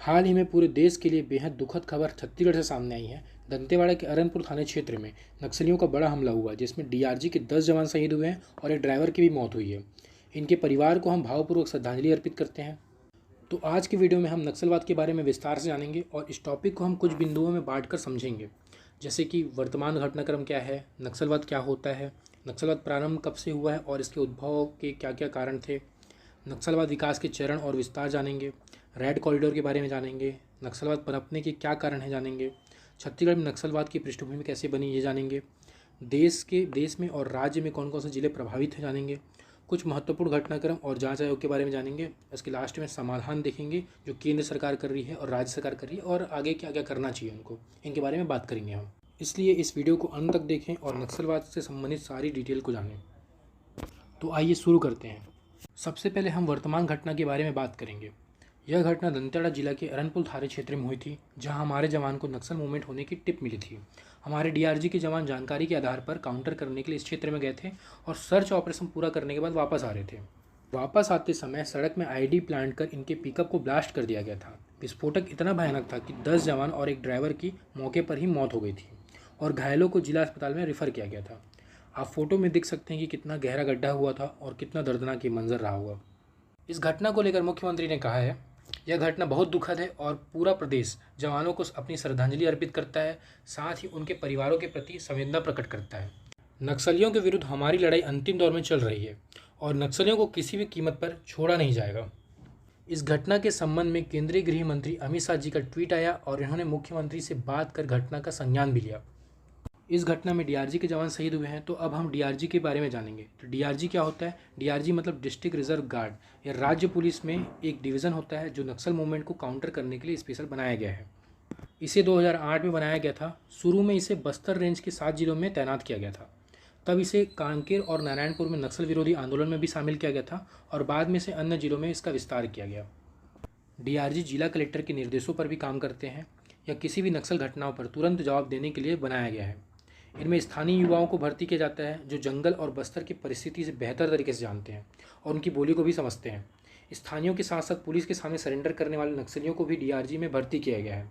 हाल ही में पूरे देश के लिए बेहद दुखद खबर छत्तीसगढ़ से सामने आई है। दंतेवाड़ा के अरनपुर थाना क्षेत्र में नक्सलियों का बड़ा हमला हुआ, जिसमें डीआरजी के 10 जवान शहीद हुए हैं और एक ड्राइवर की भी मौत हुई है। इनके परिवार को हम भावपूर्वक श्रद्धांजलि अर्पित करते हैं। तो आज की वीडियो में हम नक्सलवाद के बारे में विस्तार से जानेंगे और इस टॉपिक को हम कुछ बिंदुओं में बांटकर समझेंगे, जैसे कि वर्तमान घटनाक्रम क्या है, नक्सलवाद क्या होता है, नक्सलवाद प्रारंभ कब से हुआ है और इसके उद्भव के क्या क्या कारण थे, नक्सलवाद विकास के चरण और विस्तार जानेंगे, रेड कॉरिडोर के बारे में जानेंगे, नक्सलवाद पनपने के क्या कारण हैं जानेंगे, छत्तीसगढ़ में नक्सलवाद की पृष्ठभूमि कैसे बनी ये जानेंगे, देश में और राज्य में कौन कौन से जिले प्रभावित हैं जानेंगे, कुछ महत्वपूर्ण घटनाक्रम और जांच आयोग के बारे में जानेंगे। इसके लास्ट में समाधान देखेंगे जो केंद्र सरकार कर रही है और राज्य सरकार कर रही है और आगे क्या क्या करना चाहिए उनको, इनके बारे में बात करेंगे हम। इसलिए इस वीडियो को अंत तक देखें और नक्सलवाद से संबंधित सारी डिटेल को जानें। तो आइए शुरू करते हैं। सबसे पहले हम वर्तमान घटना के बारे में बात करेंगे। यह घटना दंतेवाड़ा जिला के अरनपुर थाना क्षेत्र में हुई थी, जहां हमारे जवान को नक्सल मूवमेंट होने की टिप मिली थी। हमारे डीआरजी के जवान जानकारी के आधार पर काउंटर करने के लिए इस क्षेत्र में गए थे और सर्च ऑपरेशन पूरा करने के बाद वापस आ रहे थे। वापस आते समय सड़क में आईडी प्लांट कर इनके पिकअप को ब्लास्ट कर दिया गया था। विस्फोटक इतना भयानक था कि 10 जवान और एक ड्राइवर की मौके पर ही मौत हो गई थी और घायलों को जिला अस्पताल में रेफर किया गया था। आप फोटो में देख सकते हैं कि कितना गहरा गड्ढा हुआ था और कितना दर्दनाक ये मंजर रहा होगा। इस घटना को लेकर मुख्यमंत्री ने कहा है, यह घटना बहुत दुखद है और पूरा प्रदेश जवानों को अपनी श्रद्धांजलि अर्पित करता है, साथ ही उनके परिवारों के प्रति संवेदना प्रकट करता है। नक्सलियों के विरुद्ध हमारी लड़ाई अंतिम दौर में चल रही है और नक्सलियों को किसी भी कीमत पर छोड़ा नहीं जाएगा। इस घटना के संबंध में केंद्रीय गृह मंत्री अमित शाह जी का ट्वीट आया और इन्होंने मुख्यमंत्री से बात कर घटना का संज्ञान भी लिया। इस घटना में डीआरजी के जवान शहीद हुए हैं, तो अब हम डीआरजी के बारे में जानेंगे। तो डीआरजी क्या होता है? डीआरजी मतलब डिस्ट्रिक्ट रिजर्व गार्ड। यह राज्य पुलिस में एक डिवीज़न होता है जो नक्सल मूवमेंट को काउंटर करने के लिए स्पेशल बनाया गया है। इसे 2008 में बनाया गया था। शुरू में इसे बस्तर रेंज के 7 जिलों में तैनात किया गया था। तब इसे कांकेर और नारायणपुर में नक्सल विरोधी आंदोलन में भी शामिल किया गया था और बाद में से अन्य जिलों में इसका विस्तार किया गया। डीआरजी जिला कलेक्टर के निर्देशों पर भी काम करते हैं या किसी भी नक्सल घटनाओं पर तुरंत जवाब देने के लिए बनाया गया है। इनमें स्थानीय युवाओं को भर्ती किया जाता है जो जंगल और बस्तर की परिस्थिति से बेहतर तरीके से जानते हैं और उनकी बोली को भी समझते हैं। स्थानीयों के साथ साथ पुलिस के सामने सरेंडर करने वाले नक्सलियों को भी डीआरजी में भर्ती किया गया है।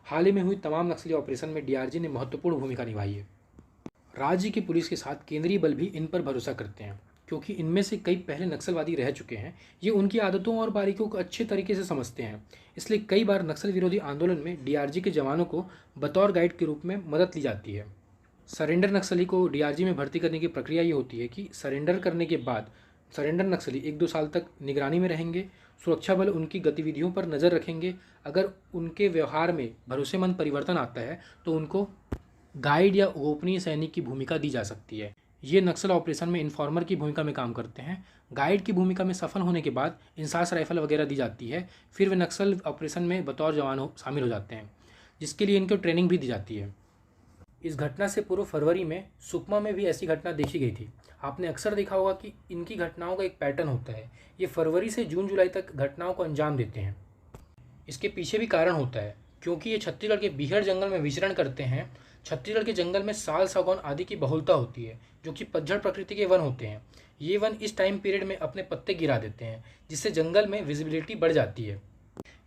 हाल ही में हुई तमाम नक्सली ऑपरेशन में डीआरजी ने महत्वपूर्ण भूमिका निभाई है। राज्य की पुलिस के साथ केंद्रीय बल भी इन पर भरोसा करते हैं, क्योंकि इनमें से कई पहले नक्सलवादी रह चुके हैं। ये उनकी आदतों और बारीकियों को अच्छे तरीके से समझते हैं, इसलिए कई बार नक्सल विरोधी आंदोलन में डीआरजी के जवानों को बतौर गाइड के रूप में मदद ली जाती है। सरेंडर नक्सली को डीआरजी में भर्ती करने की प्रक्रिया ये होती है कि सरेंडर करने के बाद सरेंडर नक्सली 1-2 साल तक निगरानी में रहेंगे। सुरक्षा बल उनकी गतिविधियों पर नज़र रखेंगे। अगर उनके व्यवहार में भरोसेमंद परिवर्तन आता है तो उनको गाइड या गोपनीय सैनिक की भूमिका दी जा सकती है। ये नक्सल ऑपरेशन में इन्फॉर्मर की भूमिका में काम करते हैं। गाइड की भूमिका में सफल होने के बाद इंसास राइफल वगैरह दी जाती है। फिर वे नक्सल ऑपरेशन में बतौर जवान शामिल हो जाते हैं, जिसके लिए इनको ट्रेनिंग भी दी जाती है। इस घटना से पूर्व फरवरी में सुकमा में भी ऐसी घटना देखी गई थी। आपने अक्सर देखा होगा कि इनकी घटनाओं का एक पैटर्न होता है। ये फरवरी से जून जुलाई तक घटनाओं को अंजाम देते हैं। इसके पीछे भी कारण होता है, क्योंकि ये छत्तीसगढ़ के बीहड़ जंगल में विचरण करते हैं। छत्तीसगढ़ के जंगल में साल, सागौन आदि की बहुलता होती है, जो कि पतझड़ प्रकृति के वन होते हैं। ये वन इस टाइम पीरियड में अपने पत्ते गिरा देते हैं, जिससे जंगल में विजिबिलिटी बढ़ जाती है।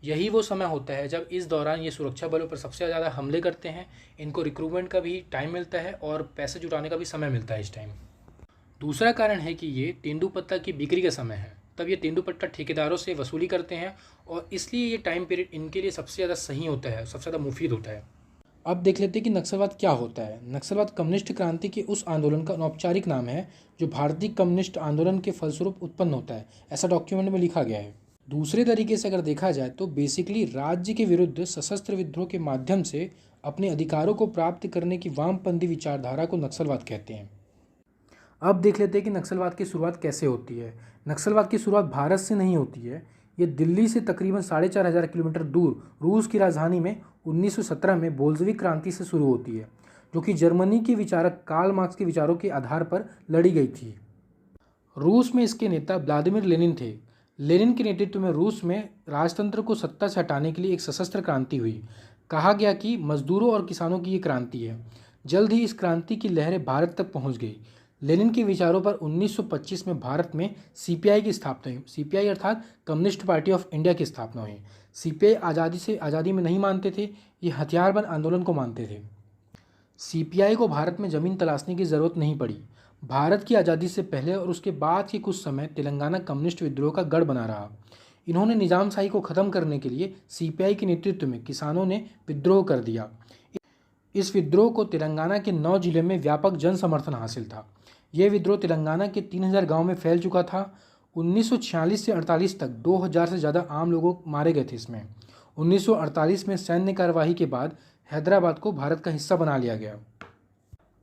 यही वो समय होता है जब इस दौरान ये सुरक्षा बलों पर सबसे ज़्यादा हमले करते हैं। इनको रिक्रूटमेंट का भी टाइम मिलता है और पैसे जुटाने का भी समय मिलता है इस टाइम। दूसरा कारण है कि ये तेंदुपत्ता की बिक्री का समय है। तब ये तेंदुपत्ता ठेकेदारों से वसूली करते हैं और इसलिए ये टाइम पीरियड इनके लिए सबसे ज़्यादा सही होता है, सबसे ज़्यादा मुफीद होता है। अब देख लेते हैं कि नक्सलवाद क्या होता है। नक्सलवाद कम्युनिस्ट क्रांति के उस आंदोलन का अनौपचारिक नाम है जो भारतीय कम्युनिस्ट आंदोलन के फलस्वरूप उत्पन्न होता है, ऐसा डॉक्यूमेंट में लिखा गया है। दूसरे तरीके से अगर देखा जाए तो बेसिकली राज्य के विरुद्ध सशस्त्र विद्रोह के माध्यम से अपने अधिकारों को प्राप्त करने की वामपंथी विचारधारा को नक्सलवाद कहते हैं। अब देख लेते हैं कि नक्सलवाद की शुरुआत कैसे होती है। नक्सलवाद की शुरुआत भारत से नहीं होती है। ये दिल्ली से तकरीबन 4,500 किलोमीटर दूर रूस की राजधानी में 1917 में बोल्शेविक क्रांति से शुरू होती है, जो कि जर्मनी के विचारक कार्ल मार्क्स के विचारों के आधार पर लड़ी गई थी। रूस में इसके नेता व्लादिमीर लेनिन थे। लेनिन के नेतृत्व में रूस में राजतंत्र को सत्ता से हटाने के लिए एक सशस्त्र क्रांति हुई। कहा गया कि मजदूरों और किसानों की ये क्रांति है। जल्द ही इस क्रांति की लहरें भारत तक पहुंच गई। लेनिन के विचारों पर 1925 में भारत में सीपीआई की स्थापना हुई। सीपीआई अर्थात कम्युनिस्ट पार्टी ऑफ इंडिया की स्थापना हुई। सीपीआई आज़ादी में नहीं मानते थे, ये हथियारबंद आंदोलन को मानते थे। सीपीआई को भारत में ज़मीन तलाशने की ज़रूरत नहीं पड़ी। भारत की आज़ादी से पहले और उसके बाद के कुछ समय तेलंगाना कम्युनिस्ट विद्रोह का गढ़ बना रहा। इन्होंने निजामशाही को ख़त्म करने के लिए सीपीआई के नेतृत्व में किसानों ने विद्रोह कर दिया। इस विद्रोह को तेलंगाना के 9 जिले में व्यापक जन समर्थन हासिल था। यह विद्रोह तेलंगाना के 3000 गाँव में फैल चुका था। 1946 से 48 तक 2000 से ज़्यादा आम लोग मारे गए थे इसमें। 1948 में सैन्य कार्यवाही के बाद हैदराबाद को भारत का हिस्सा बना लिया गया।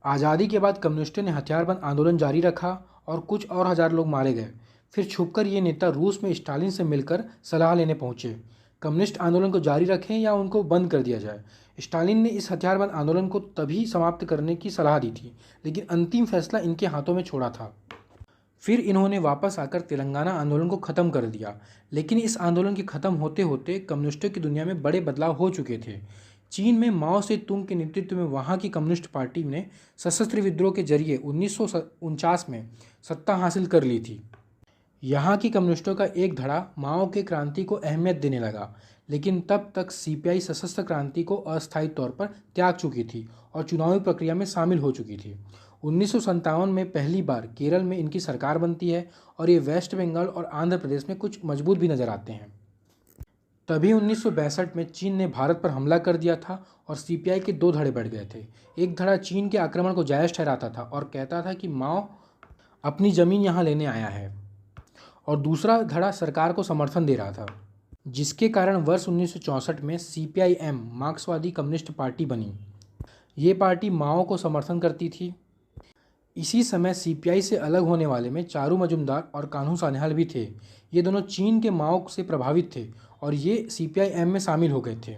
आज़ादी के बाद कम्युनिस्टों ने हथियारबंद आंदोलन जारी रखा और कुछ और हज़ार लोग मारे गए। फिर छुपकर ये नेता रूस में स्टालिन से मिलकर सलाह लेने पहुंचे, कम्युनिस्ट आंदोलन को जारी रखें या उनको बंद कर दिया जाए। स्टालिन ने इस हथियारबंद आंदोलन को तभी समाप्त करने की सलाह दी थी, लेकिन अंतिम फैसला इनके हाथों में छोड़ा था। फिर इन्होंने वापस आकर तेलंगाना आंदोलन को ख़त्म कर दिया, लेकिन इस आंदोलन के ख़त्म होते होते कम्युनिस्टों की दुनिया में बड़े बदलाव हो चुके थे। चीन में माओ से तुंग के नेतृत्व में वहाँ की कम्युनिस्ट पार्टी ने सशस्त्र विद्रोह के जरिए 1949 में सत्ता हासिल कर ली थी। यहाँ की कम्युनिस्टों का एक धड़ा माओ के क्रांति को अहमियत देने लगा, लेकिन तब तक सीपीआई सशस्त्र क्रांति को अस्थायी तौर पर त्याग चुकी थी और चुनावी प्रक्रिया में शामिल हो चुकी थी। 1957 में पहली बार केरल में इनकी सरकार बनती है और ये वेस्ट बंगाल और आंध्र प्रदेश में कुछ मजबूत भी नजर आते हैं। तभी 1962 में चीन ने भारत पर हमला कर दिया था और सीपीआई के 2 धड़े बढ़ गए थे। एक धड़ा चीन के आक्रमण को जायज़ ठहराता था और कहता था कि माओ अपनी ज़मीन यहाँ लेने आया है, और दूसरा धड़ा सरकार को समर्थन दे रहा था, जिसके कारण वर्ष 1964 में सीपीआई-एम मार्क्सवादी कम्युनिस्ट पार्टी बनी। ये पार्टी माओ को समर्थन करती थी। इसी समय सीपीआई से अलग होने वाले में चारू मजुमदार और कान्हू सान्याल भी थे। ये दोनों चीन के माओ से प्रभावित थे और ये सीपीआई-एम में शामिल हो गए थे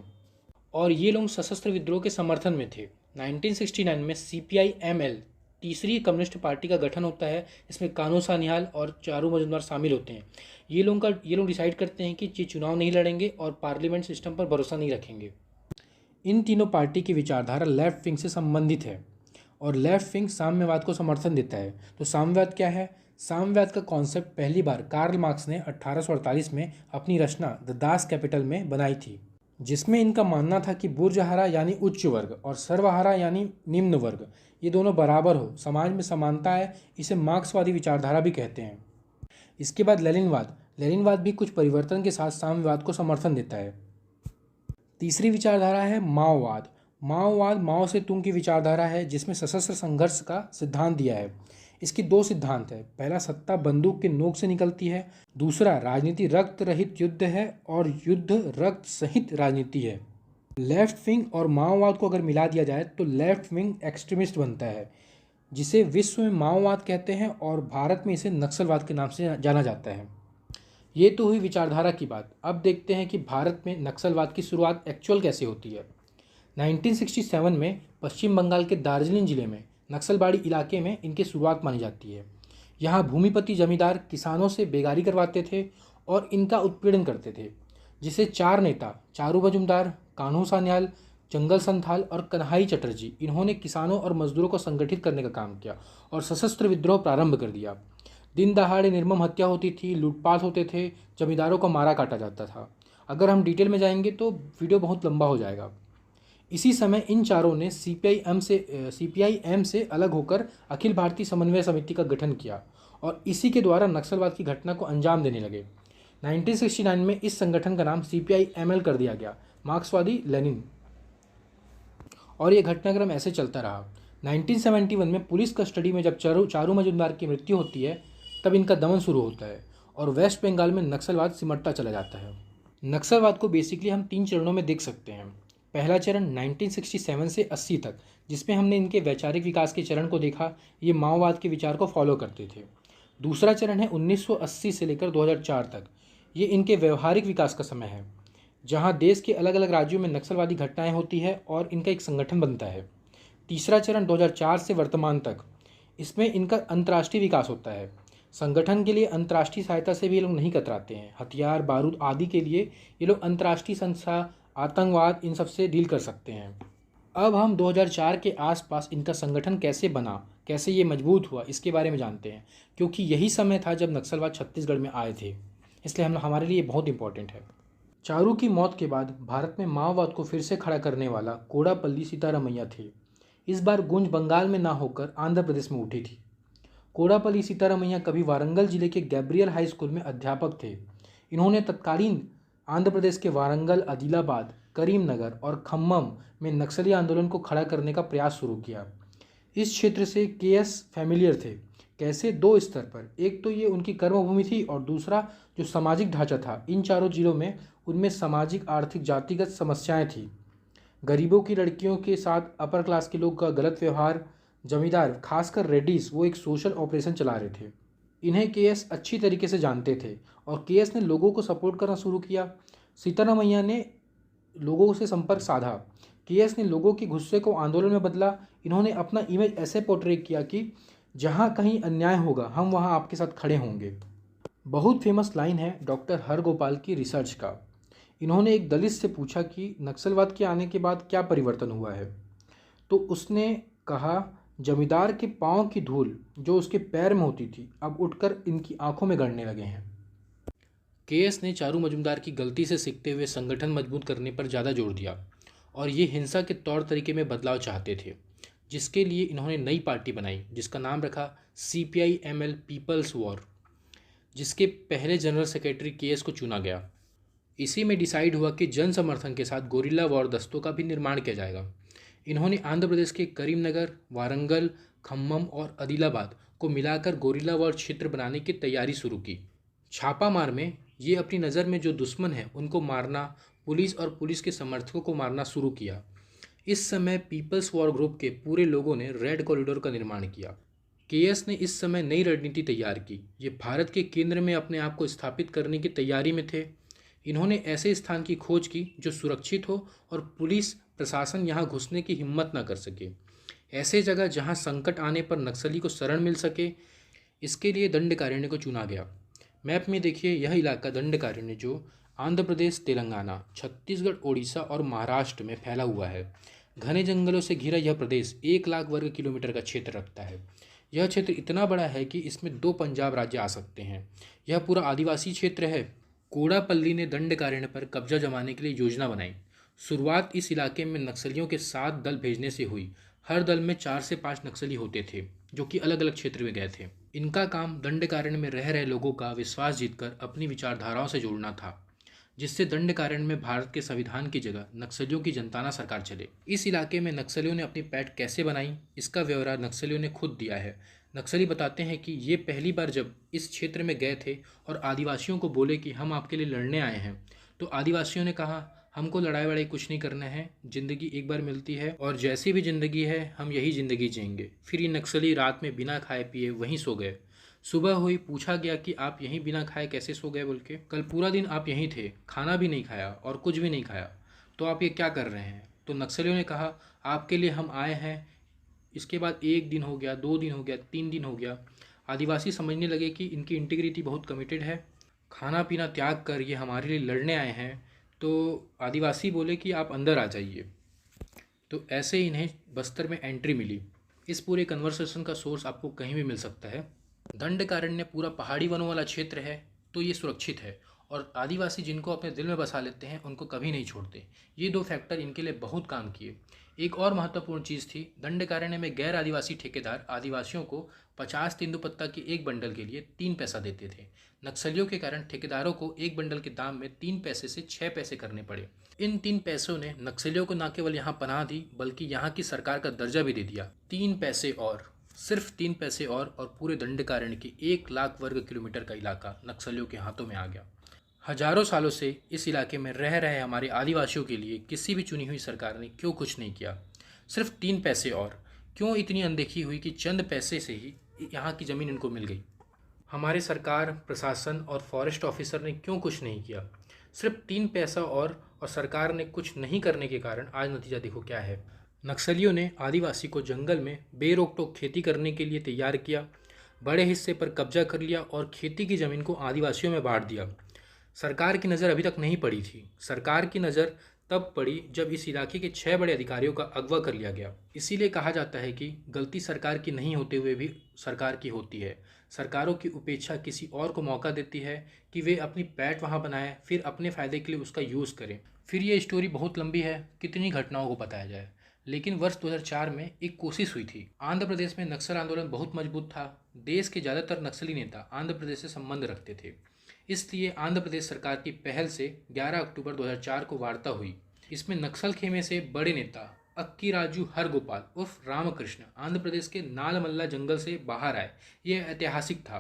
और ये लोग सशस्त्र विद्रोह के समर्थन में थे। 1969 में सीपीआई-एमएल तीसरी कम्युनिस्ट पार्टी का गठन होता है। इसमें कान्हू सान्याल और चारू मजुमदार शामिल होते हैं। ये लोग डिसाइड करते हैं कि ये चुनाव नहीं लड़ेंगे और पार्लियामेंट सिस्टम पर भरोसा नहीं रखेंगे। इन तीनों पार्टी की विचारधारा लेफ्ट विंग से संबंधित है और लेफ्ट विंग साम्यवाद को समर्थन देता है। तो साम्यवाद क्या है? साम्यवाद का कॉन्सेप्ट पहली बार कार्ल मार्क्स ने 1848 में अपनी रचना द दास कैपिटल में बनाई थी, जिसमें इनका मानना था कि बुर्जहारा यानी उच्च वर्ग और सर्वहारा यानी निम्न वर्ग ये दोनों बराबर हो, समाज में समानता है। इसे मार्क्सवादी विचारधारा भी कहते हैं। इसके बाद लेनिनवाद भी कुछ परिवर्तन के साथ साम्यवाद को समर्थन देता है। तीसरी विचारधारा है माओवाद। माओ से तुंग की विचारधारा है, जिसमें सशस्त्र संघर्ष का सिद्धांत दिया है। इसके 2 सिद्धांत है। पहला, सत्ता बंदूक के नोक से निकलती है। दूसरा, राजनीति रक्त रहित युद्ध है और युद्ध रक्त सहित राजनीति है। लेफ्ट विंग और माओवाद को अगर मिला दिया जाए तो लेफ्ट विंग एक्सट्रीमिस्ट बनता है, जिसे विश्व में माओवाद कहते हैं और भारत में इसे नक्सलवाद के नाम से जाना जाता है। ये तो हुई विचारधारा की बात। अब देखते हैं कि भारत में नक्सलवाद की शुरुआत एक्चुअल कैसे होती है। 1967 में पश्चिम बंगाल के दार्जिलिंग जिले में नक्सलबाड़ी इलाके में इनकी शुरुआत मानी जाती है। यहाँ भूमिपति जमींदार किसानों से बेगारी करवाते थे और इनका उत्पीड़न करते थे, जिसे 4 नेता चारू मजुमदार, कान्हू सान्याल, जंगल संथाल और कन्हाई चटर्जी इन्होंने किसानों और मजदूरों को संगठित करने का काम किया और सशस्त्र विद्रोह प्रारंभ कर दिया। दिन दहाड़े निर्मम हत्या होती थी, लूटपाट होते थे, जमींदारों को मारा काटा जाता था। अगर हम डिटेल में जाएंगे तो वीडियो बहुत लंबा हो जाएगा। इसी समय इन चारों ने सीपीआई-एम से अलग होकर अखिल भारतीय समन्वय समिति का गठन किया और इसी के द्वारा नक्सलवाद की घटना को अंजाम देने लगे। 1969 में इस संगठन का नाम सीपीआई-एमएल कर दिया गया, मार्क्सवादी लेनिन, और यह घटनाक्रम ऐसे चलता रहा। 1971 में पुलिस कस्टडी में जब चारू मजुमदार की मृत्यु होती है तब इनका दमन शुरू होता है और वेस्ट बंगाल में नक्सलवाद सिमटता चला जाता है। नक्सलवाद को बेसिकली हम 3 चरणों में देख सकते हैं। पहला चरण 1967 से 80 तक, जिसमें हमने इनके वैचारिक विकास के चरण को देखा। ये माओवाद के विचार को फॉलो करते थे। दूसरा चरण है 1980 से लेकर 2004 तक। ये इनके व्यवहारिक विकास का समय है, जहाँ देश के अलग अलग राज्यों में नक्सलवादी घटनाएं होती है और इनका एक संगठन बनता है। तीसरा चरण 2004 से वर्तमान तक, इसमें इनका अंतर्राष्ट्रीय विकास होता है। संगठन के लिए अंतर्राष्ट्रीय सहायता से भी ये लोग नहीं कतराते हैं। हथियार, बारूद आदि के लिए ये लोग अंतर्राष्ट्रीय संस्था, आतंकवाद, इन सब से डील कर सकते हैं। अब हम 2004 के आसपास इनका संगठन कैसे बना, कैसे ये मजबूत हुआ इसके बारे में जानते हैं, क्योंकि यही समय था जब नक्सलवाद छत्तीसगढ़ में आए थे, इसलिए हम हमारे लिए बहुत इंपॉर्टेंट है। चारू की मौत के बाद भारत में माओवाद को फिर से खड़ा करने वाला कोडापल्ली सीतारामैया थे। इस बार गूंज बंगाल में ना होकर आंध्र प्रदेश में उठी थी। कोडापल्ली सीतारामैया कभी वारंगल जिले के गैब्रियल हाई स्कूल में अध्यापक थे। इन्होंने तत्कालीन आंध्र प्रदेश के वारंगल, आदिलाबाद, करीमनगर और खम्मम में नक्सली आंदोलन को खड़ा करने का प्रयास शुरू किया। इस क्षेत्र से केएस फैमिलियर थे। कैसे? दो स्तर पर। एक तो ये उनकी कर्मभूमि थी और दूसरा जो सामाजिक ढांचा था इन चारों जिलों में, उनमें सामाजिक, आर्थिक, जातिगत समस्याएं थी। गरीबों की लड़कियों के साथ अपर क्लास के लोग का गलत व्यवहार, जमींदार खासकर रेड्डीज वो एक सोशल ऑपरेशन चला रहे थे। इन्हें केएस अच्छी तरीके से जानते थे और केएस ने लोगों को सपोर्ट करना शुरू किया। सीतारामैया ने लोगों से संपर्क साधा। केएस ने लोगों के गुस्से को आंदोलन में बदला। इन्होंने अपना इमेज ऐसे पोर्ट्रे किया कि जहाँ कहीं अन्याय होगा हम वहाँ आपके साथ खड़े होंगे। बहुत फेमस लाइन है डॉक्टर हरगोपाल की रिसर्च का। इन्होंने एक दलित से पूछा कि नक्सलवाद के आने के बाद क्या परिवर्तन हुआ है, तो उसने कहा, जमींदार के पाँव की धूल जो उसके पैर में होती थी अब उठकर इनकी आंखों में गड़ने लगे हैं। केएस ने चारू मजूमदार की गलती से सीखते हुए संगठन मजबूत करने पर ज़्यादा जोर दिया और ये हिंसा के तौर तरीके में बदलाव चाहते थे, जिसके लिए इन्होंने नई पार्टी बनाई जिसका नाम रखा CPI-ML पीपल्स वॉर, जिसके पहले जनरल सेक्रेटरी केएस को चुना गया। इसी में डिसाइड हुआ कि जन समर्थन के साथ गोरिल्ला वॉर दस्तों का भी निर्माण किया जाएगा। इन्होंने आंध्र प्रदेश के करीमनगर, वारंगल, खम्मम और आदिलाबाद को मिलाकर गोरिल्ला वॉर क्षेत्र बनाने की तैयारी शुरू की। छापामार में ये अपनी नज़र में जो दुश्मन है उनको मारना, पुलिस और पुलिस के समर्थकों को मारना शुरू किया। इस समय पीपल्स वॉर ग्रुप के पूरे लोगों ने रेड कॉरिडोर का निर्माण किया। केएस ने इस समय नई रणनीति तैयार की। ये भारत के केंद्र में अपने आप को स्थापित करने की तैयारी में थे। इन्होंने ऐसे स्थान की खोज की जो सुरक्षित हो और पुलिस प्रशासन यहाँ घुसने की हिम्मत न कर सके। ऐसे जगह जहाँ संकट आने पर नक्सली को शरण मिल सके। इसके लिए दंडकारण्य को चुना गया। मैप में देखिए यह इलाका दंडकारण्य जो आंध्र प्रदेश, तेलंगाना, छत्तीसगढ़, ओडिशा और महाराष्ट्र में फैला हुआ है। घने जंगलों से घिरा यह प्रदेश 1 लाख वर्ग किलोमीटर का क्षेत्र रखता है। यह क्षेत्र इतना बड़ा है कि इसमें 2 पंजाब राज्य आ सकते हैं। यह पूरा आदिवासी क्षेत्र है। कोडापल्ली ने दंडकारण्य पर कब्जा जमाने के लिए योजना बनाई। शुरुआत इस इलाके में नक्सलियों के 7 दल भेजने से हुई। हर दल में 4 से 5 नक्सली होते थे जो कि अलग अलग क्षेत्र में गए थे। इनका काम दंडकारण्य में रह रहे लोगों का विश्वास जीतकर अपनी विचारधाराओं से जोड़ना था, जिससे दंडकारण्य में भारत के संविधान की जगह नक्सलियों की जनताना सरकार चले। इस इलाके में नक्सलियों ने अपनी पैठ कैसे बनाई, इसका ब्यौरा नक्सलियों ने खुद दिया है। नक्सली बताते हैं कि ये पहली बार जब इस क्षेत्र में गए थे और आदिवासियों को बोले कि हम आपके लिए लड़ने आए हैं, तो आदिवासियों ने कहा, हमको लड़ाई वड़ाई कुछ नहीं करना है, ज़िंदगी एक बार मिलती है और जैसी भी ज़िंदगी है हम यही ज़िंदगी जिएंगे। फिर ये नक्सली रात में बिना खाए पिए वहीं सो गए। सुबह हुई, पूछा गया कि आप यहीं बिना खाए कैसे सो गए बोल के। कल पूरा दिन आप यहीं थे, खाना भी नहीं खाया और कुछ भी नहीं खाया, तो आप ये क्या कर रहे हैं? तो नक्सलियों ने कहा, आपके लिए हम आए हैं। इसके बाद 1 दिन हो गया, 2 दिन हो गया, 3 दिन हो गया। आदिवासी समझने लगे कि इनकी इंटीग्रिटी बहुत कमिटेड है, खाना पीना त्याग कर ये हमारे लिए लड़ने आए हैं। तो आदिवासी बोले कि आप अंदर आ जाइए। तो ऐसे इन्हें बस्तर में एंट्री मिली। इस पूरे कन्वर्सेशन का सोर्स आपको कहीं भी मिल सकता है। दंडकारण्य पूरा पहाड़ी वनों वाला क्षेत्र है, तो ये सुरक्षित है और आदिवासी जिनको अपने दिल में बसा लेते हैं उनको कभी नहीं छोड़ते। ये 2 फैक्टर इनके लिए बहुत काम किए। एक और महत्वपूर्ण चीज़ थी, दंडकारण्य में गैर आदिवासी ठेकेदार आदिवासियों को 50 तेंदुपत्ता के एक बंडल के लिए 3 पैसा देते थे। नक्सलियों के कारण ठेकेदारों को एक बंडल के दाम में 3 पैसे से 6 पैसे करने पड़े। इन 3 पैसों ने नक्सलियों को न केवल यहाँ पनाह दी बल्कि यहाँ की सरकार का दर्जा भी दे दिया। 3 पैसे और, सिर्फ 3 पैसे और पूरे दंडकारण्य के 1 लाख वर्ग किलोमीटर का इलाका नक्सलियों के हाथों में आ गया। हजारों सालों से इस इलाके में रह रहे हमारे आदिवासियों के लिए किसी भी चुनी हुई सरकार ने क्यों कुछ नहीं किया? सिर्फ 3 पैसे और, क्यों इतनी अनदेखी हुई कि चंद पैसे से ही यहाँ की ज़मीन इनको मिल गई? हमारे सरकार, प्रशासन और फॉरेस्ट ऑफिसर ने क्यों कुछ नहीं किया? सिर्फ 3 पैसा और सरकार ने कुछ नहीं करने के कारण आज नतीजा देखो क्या है। नक्सलियों ने आदिवासी को जंगल में बेरोक टोक खेती करने के लिए तैयार किया, बड़े हिस्से पर कब्जा कर लिया और खेती की ज़मीन को आदिवासियों में बांट दिया। सरकार की नज़र अभी तक नहीं पड़ी थी। सरकार की नज़र तब पड़ी जब इस इलाके के 6 बड़े अधिकारियों का अगवा कर लिया गया। इसीलिए कहा जाता है कि गलती सरकार की नहीं होते हुए भी सरकार की होती है। सरकारों की उपेक्षा किसी और को मौका देती है कि वे अपनी पैठ वहाँ बनाए, फिर अपने फ़ायदे के लिए उसका यूज़ करें। फिर ये स्टोरी बहुत लंबी है, कितनी घटनाओं को बताया जाए। लेकिन वर्ष 2004 में एक कोशिश हुई थी। आंध्र प्रदेश में नक्सल आंदोलन बहुत मजबूत था। देश के ज़्यादातर नक्सली नेता आंध्र प्रदेश से संबंध रखते थे। इसलिए आंध्र प्रदेश सरकार की पहल से 11 अक्टूबर 2004 को वार्ता हुई। इसमें नक्सल खेमे से बड़े नेता अक्की राजू हरगोपाल उर्फ रामकृष्ण आंध्र प्रदेश के नालमल्ला जंगल से बाहर आए। यह ऐतिहासिक था।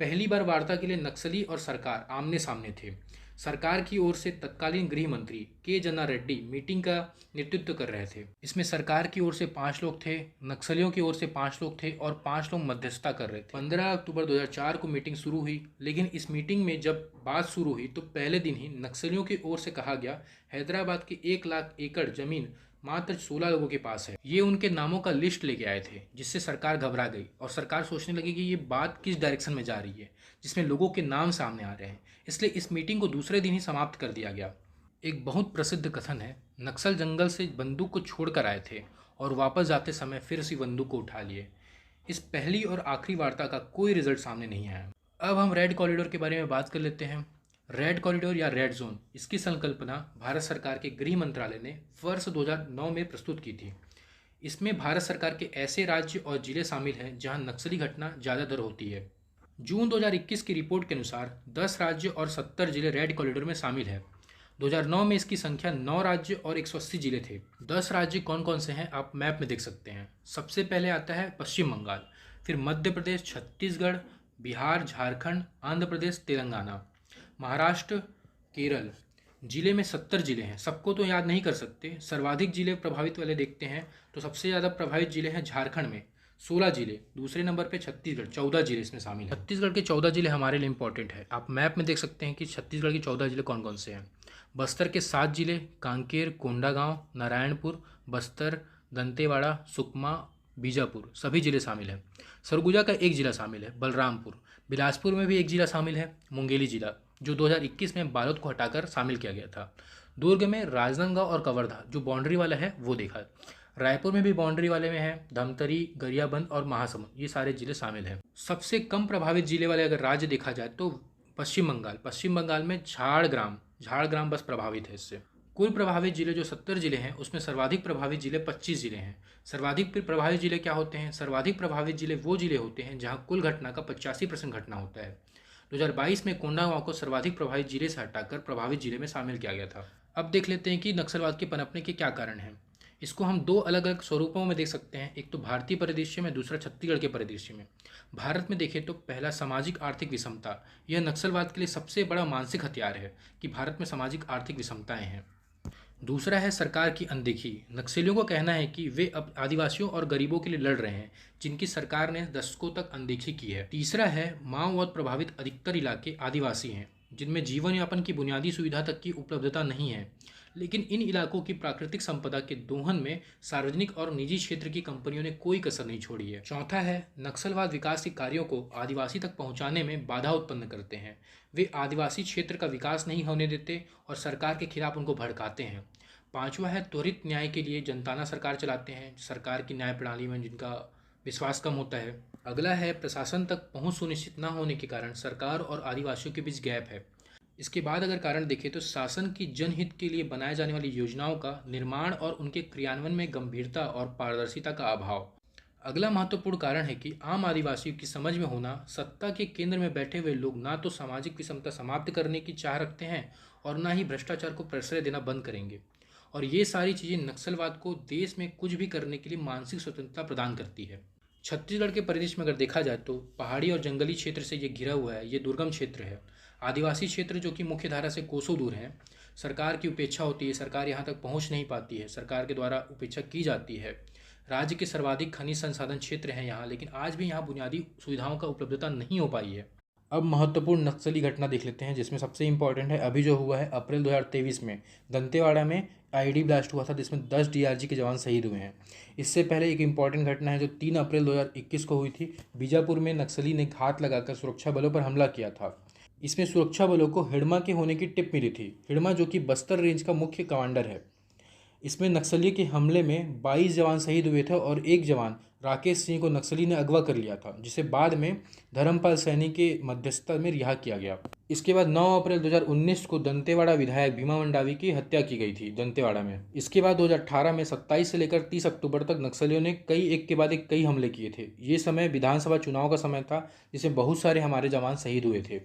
पहली बार वार्ता के लिए नक्सली और सरकार आमने सामने थे। सरकार की ओर से तत्कालीन गृह मंत्री के जन्ना रेड्डी मीटिंग का नेतृत्व कर रहे थे। इसमें सरकार की ओर से 5 लोग थे, नक्सलियों की ओर से 5 लोग थे और 5 लोग मध्यस्थता कर रहे थे। 15 अक्टूबर 2004 को मीटिंग शुरू हुई। लेकिन इस मीटिंग में जब बात शुरू हुई तो पहले दिन ही नक्सलियों की ओर से कहा गया, हैदराबाद की 1 लाख एकड़ जमीन मात्र 16 लोगों के पास है। ये उनके नामों का लिस्ट लेके आए थे, जिससे सरकार घबरा गई और सरकार सोचने लगी कि ये बात किस डायरेक्शन में जा रही है, जिसमें लोगों के नाम सामने आ रहे हैं। इसलिए इस मीटिंग को दूसरे दिन ही समाप्त कर दिया गया। एक बहुत प्रसिद्ध कथन है, नक्सल जंगल से बंदूक को छोड़कर आए थे और वापस जाते समय फिर उसी बंदूक को उठा लिए। इस पहली और आखिरी वार्ता का कोई रिजल्ट सामने नहीं आया। अब हम रेड कॉरिडोर के बारे में बात कर लेते हैं। रेड कॉरिडोर या रेड जोन, इसकी संकल्पना भारत सरकार के गृह मंत्रालय ने वर्ष 2009 में प्रस्तुत की थी। इसमें भारत सरकार के ऐसे राज्य और जिले शामिल हैं जहां नक्सली घटना ज़्यादातर होती है। जून 2021 की रिपोर्ट के अनुसार 10 राज्य और 70 जिले रेड कॉरिडोर में शामिल हैं। 2009 में इसकी संख्या 9 राज्य और 180 जिले थे। 10 राज्य कौन कौन से हैं आप मैप में देख सकते हैं। सबसे पहले आता है पश्चिम बंगाल, फिर मध्य प्रदेश, छत्तीसगढ़, बिहार, झारखंड, आंध्र प्रदेश, तेलंगाना, महाराष्ट्र, केरल। जिले में 70 जिले हैं। सबको तो याद नहीं कर सकते, सर्वाधिक जिले प्रभावित वाले देखते हैं तो सबसे ज़्यादा प्रभावित जिले हैं झारखंड में 16 जिले, दूसरे नंबर पे छत्तीसगढ़ 14 जिले इसमें शामिल हैं। छत्तीसगढ़ के 14 जिले हमारे लिए इंपॉर्टेंट है। आप मैप में देख सकते हैं कि छत्तीसगढ़ के 14 जिले कौन कौन से हैं। बस्तर के 7 जिले, कांकेर, कोंडागांव, नारायणपुर, बस्तर, दंतेवाड़ा, सुकमा, बीजापुर, सभी जिले शामिल हैं। सरगुजा का एक जिला शामिल है, बलरामपुर। बिलासपुर में भी एक जिला शामिल है, मुंगेली जिला, जो 2021 में बालोद को हटाकर शामिल किया गया था। दुर्ग में राजनांदगांव और कवर्धा जो बाउंड्री वाला है वो देखा। रायपुर में भी बाउंड्री वाले में है, धमतरी, गरियाबंद और महासमुंद, ये सारे जिले शामिल हैं। सबसे कम प्रभावित जिले वाले अगर राज्य देखा जाए तो पश्चिम बंगाल। पश्चिम बंगाल में झाड़ग्राम बस प्रभावित है इससे। कुल प्रभावित जिले जो 70 जिले हैं उसमें सर्वाधिक प्रभावित जिले 25 जिले हैं। सर्वाधिक प्रभावित जिले क्या होते हैं? सर्वाधिक प्रभावित जिले वो जिले होते हैं जहां कुल घटना का 85% घटना होता है। 2022 में कोंडागांव को सर्वाधिक प्रभावित जिले से हटाकर प्रभावित जिले में शामिल किया गया था। अब देख लेते हैं कि नक्सलवाद के पनपने के क्या कारण हैं। इसको हम 2 अलग अलग स्वरूपों में देख सकते हैं, एक तो भारतीय परिदृश्य में, दूसरा छत्तीसगढ़ के परिदृश्य में। भारत में देखें तो पहला सामाजिक आर्थिक विषमता, यह नक्सलवाद के लिए सबसे बड़ा मानसिक हथियार है कि भारत में सामाजिक आर्थिक विषमताएं हैं। दूसरा है सरकार की अनदेखी। नक्सलियों का कहना है कि वे अब आदिवासियों और गरीबों के लिए लड़ रहे हैं, जिनकी सरकार ने दशकों तक अनदेखी की है। तीसरा है माओवाद प्रभावित अधिकतर इलाके आदिवासी हैं, जिनमें जीवन यापन की बुनियादी सुविधा तक की उपलब्धता नहीं है। लेकिन इन इलाकों की प्राकृतिक संपदा के दोहन में सार्वजनिक और निजी क्षेत्र की कंपनियों ने कोई कसर नहीं छोड़ी है। चौथा है नक्सलवाद विकास के कार्यों को आदिवासी तक पहुंचाने में बाधा उत्पन्न करते हैं। वे आदिवासी क्षेत्र का विकास नहीं होने देते और सरकार के खिलाफ उनको भड़काते हैं। पांचवा है त्वरित न्याय के लिए जनताना सरकार चलाते हैं, सरकार की न्याय प्रणाली में जिनका विश्वास कम होता है। अगला है प्रशासन तक पहुंच सुनिश्चित न होने के कारण सरकार और आदिवासियों के बीच गैप है। इसके बाद अगर कारण देखें तो शासन की जनहित के लिए बनाए जाने वाली योजनाओं का निर्माण और उनके क्रियान्वयन में गंभीरता और पारदर्शिता का अभाव। अगला महत्वपूर्ण कारण है कि आम आदिवासियों की समझ में होना, सत्ता के केंद्र में बैठे हुए लोग ना तो सामाजिक विषमता समाप्त करने की चाह रखते हैं और ना ही भ्रष्टाचार को प्रश्रय देना बंद करेंगे। और ये सारी चीज़ें नक्सलवाद को देश में कुछ भी करने के लिए मानसिक स्वतंत्रता प्रदान करती है। छत्तीसगढ़ के परिदृश्य में अगर देखा जाए तो पहाड़ी और जंगली क्षेत्र से ये घिरा हुआ है, ये दुर्गम क्षेत्र है। आदिवासी क्षेत्र जो कि मुख्य धारा से कोसों दूर हैं, सरकार की उपेक्षा होती है, सरकार यहाँ तक पहुँच नहीं पाती है, सरकार के द्वारा उपेक्षा की जाती है। राज्य के सर्वाधिक खनिज संसाधन क्षेत्र हैं यहाँ, लेकिन आज भी यहाँ बुनियादी सुविधाओं का उपलब्धता नहीं हो पाई है। अब महत्वपूर्ण नक्सली घटना देख लेते हैं, जिसमें सबसे इंपॉर्टेंट है अभी जो हुआ है अप्रैल 2023 में दंतेवाड़ा में आईडी ब्लास्ट हुआ था, जिसमें 10 डीआरजी के जवान शहीद हुए हैं। इससे पहले एक इंपॉर्टेंट घटना है जो 3 अप्रैल 2021 को हुई थी। बीजापुर में नक्सली ने घात लगाकर सुरक्षा बलों पर हमला किया था। इसमें सुरक्षा बलों को हिडमा के होने की टिप मिली थी। हिडमा जो कि बस्तर रेंज का मुख्य कमांडर है, इसमें नक्सली के हमले में 22 जवान शहीद हुए थे और एक जवान राकेश सिंह को नक्सली ने अगवा कर लिया था, जिसे बाद में धर्मपाल सैनी के मध्यस्थता में रिहा किया गया। इसके बाद 9 अप्रैल 2019 को दंतेवाड़ा विधायक भीमा मंडावी की हत्या की गई थी दंतेवाड़ा में। इसके बाद 2018 में 27 से लेकर 30 अक्टूबर तक नक्सलियों ने एक के बाद कई हमले किए थे। ये समय विधानसभा चुनाव का समय था, जिसमें बहुत सारे हमारे जवान शहीद हुए थे।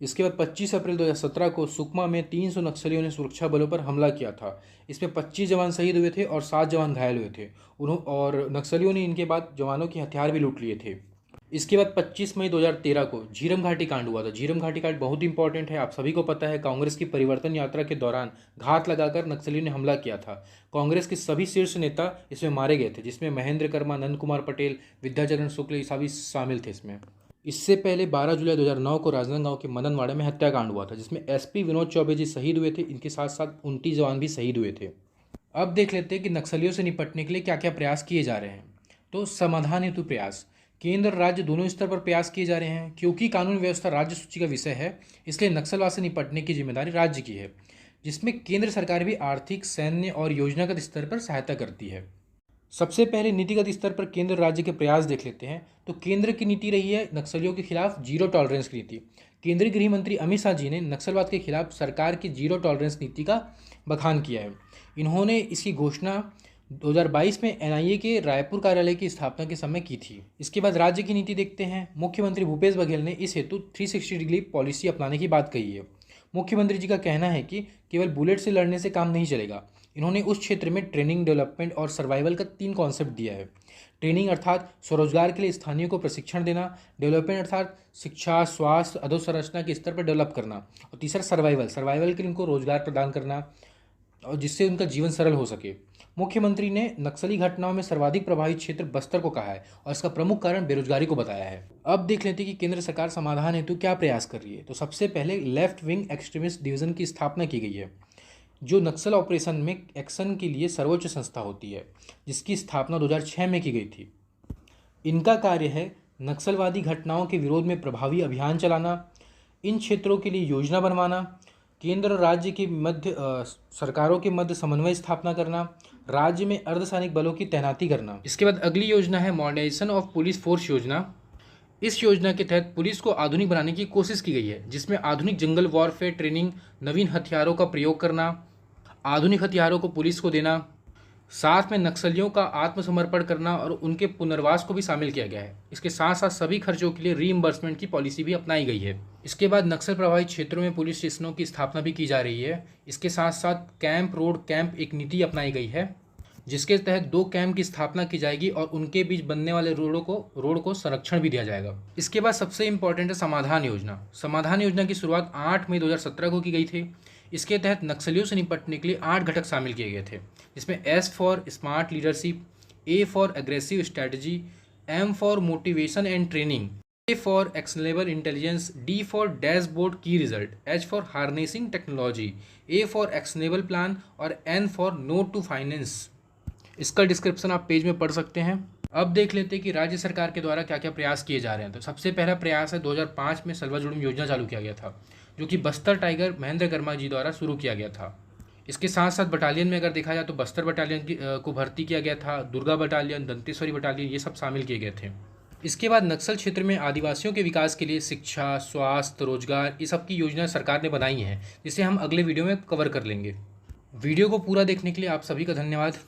इसके बाद 25 अप्रैल 2017 को सुकमा में 300 नक्सलियों ने सुरक्षा बलों पर हमला किया था। इसमें 25 जवान शहीद हुए थे और 7 जवान घायल हुए थे। और नक्सलियों ने इनके बाद जवानों के हथियार भी लूट लिए थे। इसके बाद 25 मई 2013 को झीरम घाटी कांड हुआ था। झीरम घाटी कांड बहुत इंपॉर्टेंट है, आप सभी को पता है। कांग्रेस की परिवर्तन यात्रा के दौरान घात लगाकर नक्सलियों ने हमला किया था। कांग्रेस के सभी शीर्ष नेता इसमें मारे गए थे, जिसमें महेंद्र कर्मा, नंद कुमार पटेल, विद्याचरण शुक्ल ये सभी शामिल थे इसमें। इससे पहले 12 जुलाई 2009 को राजनांदगांव के मदनवाड़ा में हत्याकांड हुआ था, जिसमें एसपी विनोद चौबे जी शहीद हुए थे। इनके साथ साथ 29 जवान भी शहीद हुए थे। अब देख लेते हैं कि नक्सलियों से निपटने के लिए क्या क्या प्रयास किए जा रहे हैं। तो समाधान हेतु प्रयास केंद्र राज्य दोनों स्तर पर प्रयास किए जा रहे हैं। क्योंकि कानून व्यवस्था राज्य सूची का विषय है, इसलिए नक्सलवाद से निपटने की जिम्मेदारी राज्य की है, जिसमें केंद्र सरकार भी आर्थिक, सैन्य और योजनागत स्तर पर सहायता करती है। सबसे पहले नीतिगत स्तर पर केंद्र राज्य के प्रयास देख लेते हैं। तो केंद्र की नीति रही है नक्सलियों के खिलाफ जीरो टॉलरेंस की नीति। केंद्रीय गृह मंत्री अमित शाह जी ने नक्सलवाद के खिलाफ सरकार की जीरो टॉलरेंस नीति का बखान किया है। इन्होंने इसकी घोषणा 2022 में एनआईए के रायपुर कार्यालय की स्थापना के समय की थी। इसके बाद राज्य की नीति देखते हैं। मुख्यमंत्री भूपेश बघेल ने इस हेतु 360 डिग्री पॉलिसी अपनाने की बात कही है। मुख्यमंत्री जी का कहना है कि केवल बुलेट से लड़ने से काम नहीं चलेगा। इन्होंने उस क्षेत्र में ट्रेनिंग, डेवलपमेंट और सर्वाइवल का 3 कॉन्सेप्ट दिया है। ट्रेनिंग अर्थात स्वरोजगार के लिए स्थानीय को प्रशिक्षण देना, डेवलपमेंट अर्थात शिक्षा, स्वास्थ्य, अधोसंरचना के स्तर पर डेवलप करना, और तीसरा सर्वाइवल के लिए उनको रोजगार प्रदान करना और जिससे उनका जीवन सरल हो सके। मुख्यमंत्री ने नक्सली घटनाओं में सर्वाधिक प्रभावित क्षेत्र बस्तर को कहा है और इसका प्रमुख कारण बेरोजगारी को बताया है। अब देख लेते हैं कि केंद्र सरकार समाधान हेतु क्या प्रयास कर रही है। तो सबसे पहले लेफ्ट विंग एक्सट्रीमिस्ट डिवीजन की स्थापना की गई है, जो नक्सल ऑपरेशन में एक्शन के लिए सर्वोच्च संस्था होती है, जिसकी स्थापना 2006 में की गई थी। इनका कार्य है नक्सलवादी घटनाओं के विरोध में प्रभावी अभियान चलाना, इन क्षेत्रों के लिए योजना बनवाना, केंद्र और राज्य के मध्य सरकारों के मध्य समन्वय स्थापना करना, राज्य में अर्धसैनिक बलों की तैनाती करना। इसके बाद अगली योजना है मॉडर्नाइजेशन ऑफ पुलिस फोर्स योजना। इस योजना के तहत पुलिस को आधुनिक बनाने की कोशिश की गई है, जिसमें आधुनिक जंगल वॉरफेयर ट्रेनिंग, नवीन हथियारों का प्रयोग करना, आधुनिक हथियारों को पुलिस को देना, साथ में नक्सलियों का आत्मसमर्पण करना और उनके पुनर्वास को भी शामिल किया गया है। इसके साथ साथ सभी खर्चों के लिए रीइंबर्समेंट की पॉलिसी भी अपनाई गई है। इसके बाद नक्सल प्रभावित क्षेत्रों में पुलिस स्टेशनों की स्थापना भी की जा रही है। इसके साथ साथ कैंप रोड कैंप एक नीति अपनाई गई है, जिसके तहत 2 कैंप की स्थापना की जाएगी और उनके बीच बनने वाले रोड को संरक्षण भी दिया जाएगा। इसके बाद सबसे इंपॉर्टेंट है समाधान योजना। समाधान योजना की शुरुआत 8 मई 2017 को की गई थी। इसके तहत नक्सलियों से निपटने के लिए 8 घटक शामिल किए गए थे, जिसमें S for smart leadership, A for aggressive strategy, M for motivation and training, A for actionable intelligence, D for dashboard की result, H for harnessing technology, A for actionable plan और N for no to finance. इसका description आप page में पढ़ सकते हैं। अब देख लेते हैं कि राज्य सरकार के द्वारा क्या क्या प्रयास किए जा रहे हैं। तो सबसे पहला प्रयास है 2005 में सलवा जुड़ूम योजना चालू किया गया था, जो कि बस्तर टाइगर महेंद्र कर्मा जी द्वारा शुरू किया गया था। इसके साथ साथ बटालियन में अगर देखा जाए तो बस्तर बटालियन को भर्ती किया गया था, दुर्गा बटालियन, दंतेश्वरी बटालियन, ये सब शामिल किए गए थे। इसके बाद नक्सल क्षेत्र में आदिवासियों के विकास के लिए शिक्षा, स्वास्थ्य, रोजगार, ये सब की योजना सरकार ने बनाई है, जिसे हम अगले वीडियो में कवर कर लेंगे। वीडियो को पूरा देखने के लिए आप सभी का धन्यवाद।